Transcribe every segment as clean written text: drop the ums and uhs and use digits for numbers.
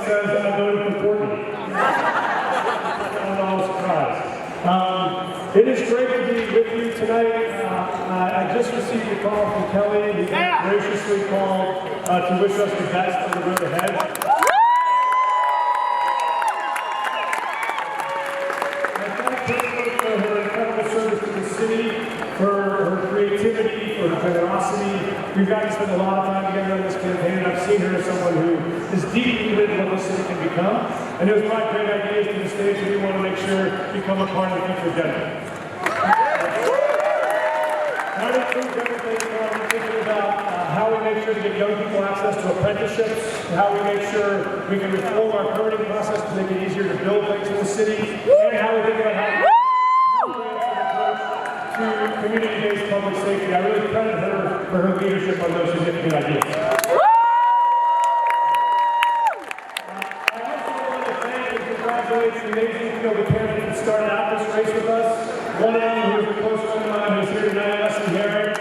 says that I voted for Courtney. Not all surprised. It is great to be with you tonight. I just received a call from Kelly, who graciously called to wish us the best on the road ahead. For her incredible service to the city, for her creativity, for her generosity. We've gotten to spend a lot of time together on this campaign, and I've seen her as someone who is deeply committed to what this city can become. And it was brought great ideas to the stage, and we want to make sure you become a part of the future of Denver. That includes everything from thinking about how we make sure to get young people access to apprenticeships, how we make sure we can reform our permitting process to make it easier to build things in the city, and how we think about how to community-based public safety. I really credit her for her leadership on those significant ideas. I also want to thank and congratulate the amazing field of candidates who started out this race with us. One of them, who is a close friend of mine, who's here tonight, Leslie Herrick.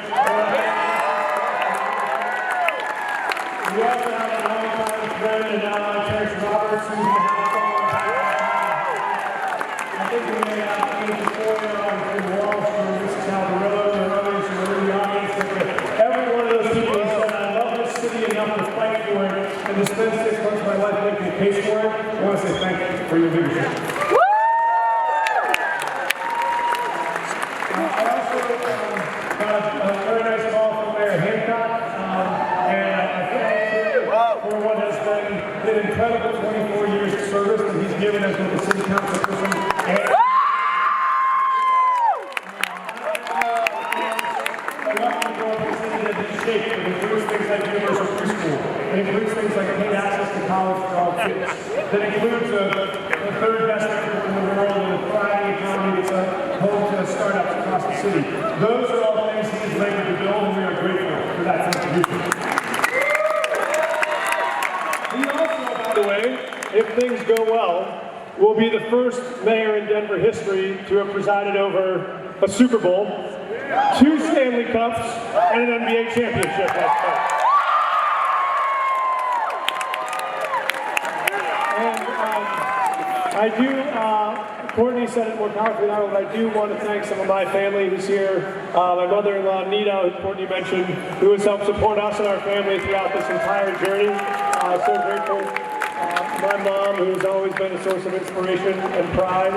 We also have a long-time friend and now Terrence Roberts, who's in the house all the time. I think we may have Andy Foyer on Jim Walsh from Mrs. Calderillo and others who are in the audience. Every one of those people who said, I love this city enough to fight for it and to spend 6 months of my life making a case for it, I want to say thank you for your leadership. I also got a very nice call from Mayor Hancock, and I thank him for what has been an incredible 24 years of service that he's given us with the city council person. And it includes things like universal preschool. It includes things like paid access to college for all kids. That includes the third best country in the world and a thriving economy that's a home to startups across the city. Those are all things he's labored to build, and we are grateful for that contribution. He also, by the way, if things go well, will be the first mayor in Denver history to have presided over a Super Bowl, 2 Stanley Cups, and an NBA championship last night. And I do, Courtney said it more powerfully than I will, but I do want to thank some of my family who's here. My mother-in-law, Nita, who Courtney mentioned, who has helped support us and our family throughout this entire journey. So grateful. My mom, who has always been a source of inspiration and pride.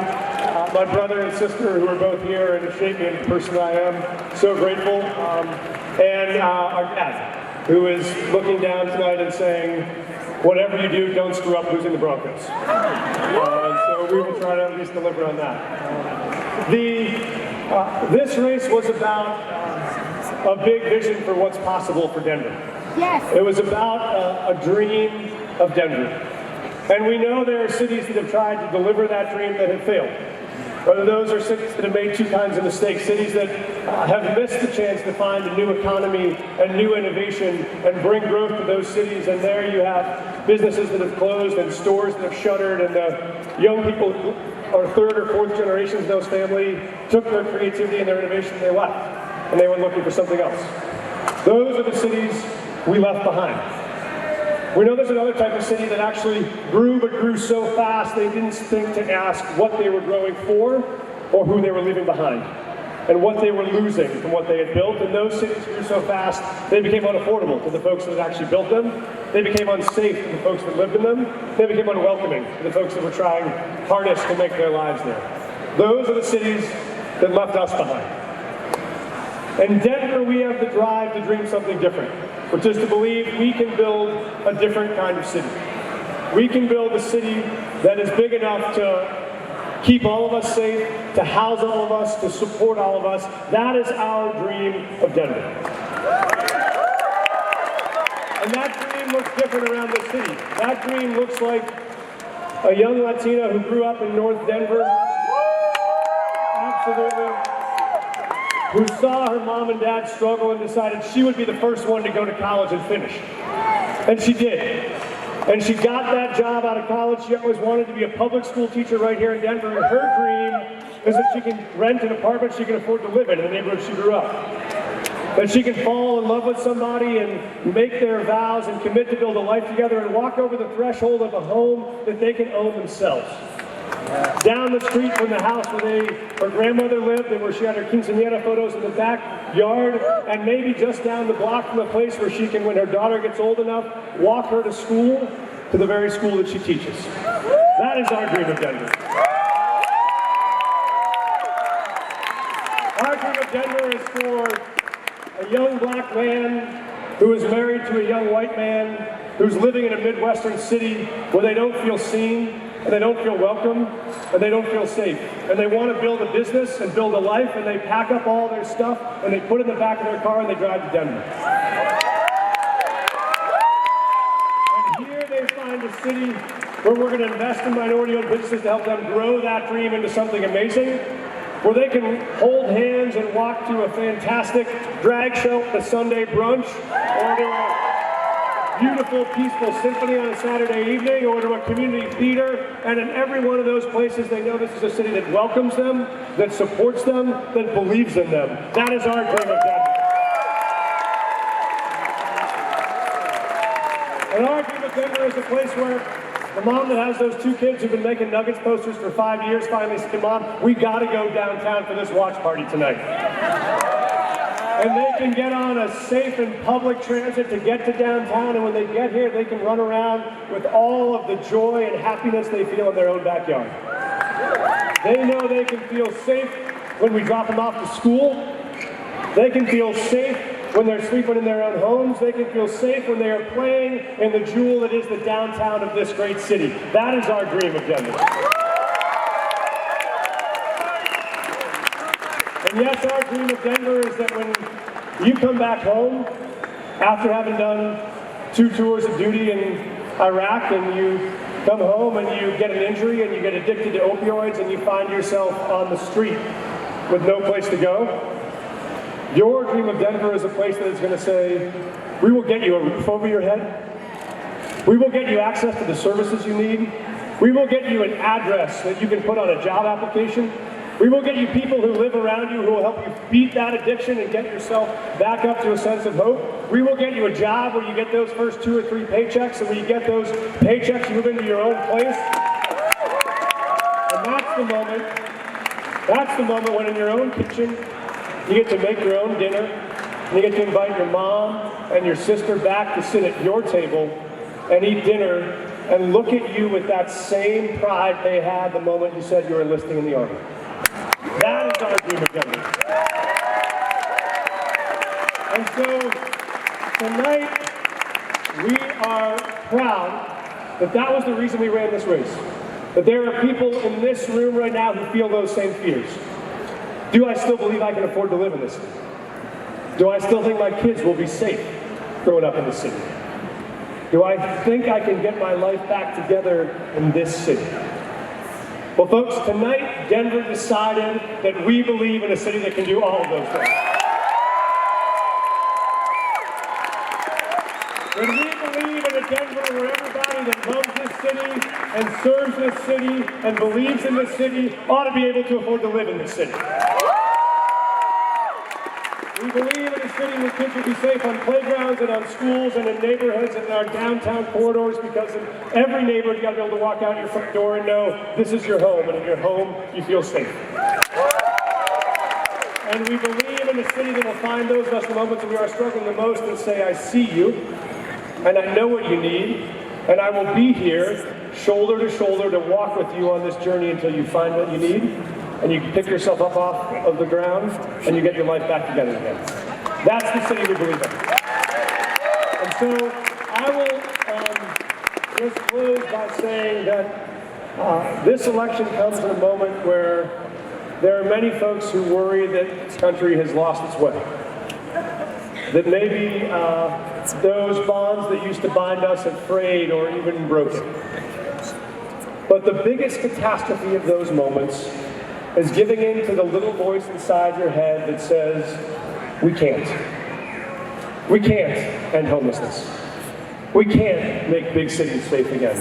My brother and sister, who are both here and shaped me into the person I am. So grateful. And our dad, who is looking down tonight and saying, whatever you do, don't screw up losing the Broncos. So we will try to at least deliver on that. This race was about a big vision for what's possible for Denver. Yes. It was about a dream of Denver. And we know there are cities that have tried to deliver that dream that have failed. Whether those are cities that have made 2 kinds of mistakes, cities that have missed the chance to find a new economy and new innovation and bring growth to those cities. And there you have businesses that have closed and stores that have shuttered, and the young people who are 3rd or 4th generations in those families took their creativity and their innovation and they left. And they went looking for something else. Those are the cities we left behind. We know there's another type of city that actually grew, but grew so fast they didn't think to ask what they were growing for or who they were leaving behind and what they were losing from what they had built. And those cities grew so fast, they became unaffordable to the folks that had actually built them. They became unsafe to the folks that lived in them. They became unwelcoming to the folks that were trying hardest to make their lives there. Those are the cities that left us behind. In Denver, we have the drive to dream something different, which is to believe we can build a different kind of city. We can build a city that is big enough to keep all of us safe, to house all of us, to support all of us. That is our dream of Denver. And that dream looks different around the city. That dream looks like a young Latina who grew up in North Denver. Absolutely. Who saw her mom and dad struggle and decided she would be the first one to go to college and finish. And she did. And she got that job out of college. She always wanted to be a public school teacher right here in Denver. And her dream is that she can rent an apartment she can afford to live in the neighborhood she grew up. That she can fall in love with somebody and make their vows and commit to build a life together and walk over the threshold of a home that they can own themselves. Down the street from the house where her grandmother lived and where she had her quinceañera photos in the backyard, and maybe just down the block from a place where she can, when her daughter gets old enough, walk her to school, to the very school that she teaches. That is our dream of Denver. Our dream of Denver is for a young black man who is married to a young white man who's living in a Midwestern city where they don't feel seen, and they don't feel welcome, and they don't feel safe. And they want to build a business and build a life, and they pack up all their stuff, and they put it in the back of their car, and they drive to Denver. And here they find a city where we're going to invest in minority-owned businesses to help them grow that dream into something amazing, where they can hold hands and walk to a fantastic drag show at a Sunday brunch, or to a beautiful, peaceful symphony on a Saturday evening, or to a community theater, and in every one of those places they know this is a city that welcomes them, that supports them, that believes in them. That is our dream of Denver. And our dream of Denver is a place where the mom that has those two kids who've been making Nuggets posters for 5 years finally said, "Mom, we gotta go downtown for this watch party tonight." And they can get on a safe and public transit to get to downtown, and when they get here, they can run around with all of the joy and happiness they feel in their own backyard. They know they can feel safe when we drop them off to school. They can feel safe when they're sleeping in their own homes. They can feel safe when they are playing in the jewel that is the downtown of this great city. That is our dream of Denver. And yes, our dream of Denver is that when you come back home after having done 2 tours of duty in Iraq, and you come home and you get an injury and you get addicted to opioids and you find yourself on the street with no place to go, your dream of Denver is a place that is going to say, we will get you a roof over your head. We will get you access to the services you need. We will get you an address that you can put on a job application. We will get you people who live around you who will help you beat that addiction and get yourself back up to a sense of hope. We will get you a job where you get those first 2 or 3 paychecks, and when you get those paychecks, you move into your own place. And that's the moment when in your own kitchen, you get to make your own dinner, and you get to invite your mom and your sister back to sit at your table and eat dinner and look at you with that same pride they had the moment you said you were enlisting in the Army. That is our dream of Denver. And so tonight, we are proud that that was the reason we ran this race. That there are people in this room right now who feel those same fears. Do I still believe I can afford to live in this city? Do I still think my kids will be safe growing up in this city? Do I think I can get my life back together in this city? Well, folks, tonight, Denver decided that we believe in a city that can do all of those things. That we believe in a Denver where everybody that loves this city and serves this city and believes in this city ought to be able to afford to live in this city. We believe in a city where kids will be safe on playgrounds and on schools and in neighborhoods and in our downtown corridors, because in every neighborhood you got to be able to walk out your front door and know this is your home, and in your home you feel safe. And we believe in a city that will find those of us the moments when we are struggling the most and say, I see you, and I know what you need, and I will be here shoulder to shoulder to walk with you on this journey until you find what you need. And you pick yourself up off of the ground, and you get your life back together again. That's the city we believe in. And so I will just close by saying that this election comes in a moment where there are many folks who worry that this country has lost its way. That maybe those bonds that used to bind us have frayed or even broken. But the biggest catastrophe of those moments is giving in to the little voice inside your head that says, we can't. We can't end homelessness. We can't make big cities safe again.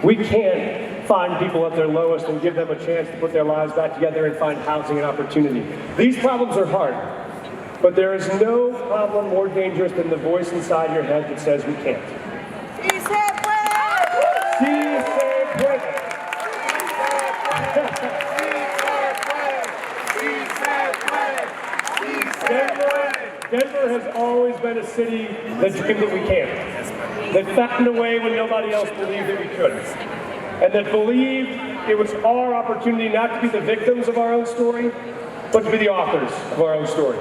We can't find people at their lowest and give them a chance to put their lives back together and find housing and opportunity. These problems are hard. But there is no problem more dangerous than the voice inside your head that says we can't. Sí se puede. Denver has always been a city that dreamed that we can't. That found a way when nobody else believed that we could. And that believed it was our opportunity not to be the victims of our own story, but to be the authors of our own story.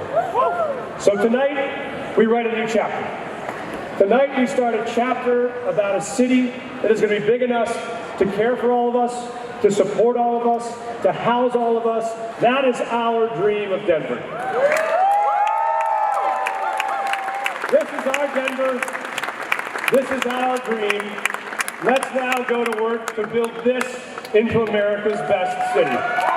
So tonight, we write a new chapter. Tonight, we start a chapter about a city that is going to be big enough to care for all of us, to support all of us, to house all of us. That is our dream of Denver. This is our Denver. This is our dream. Let's now go to work to build this into America's best city.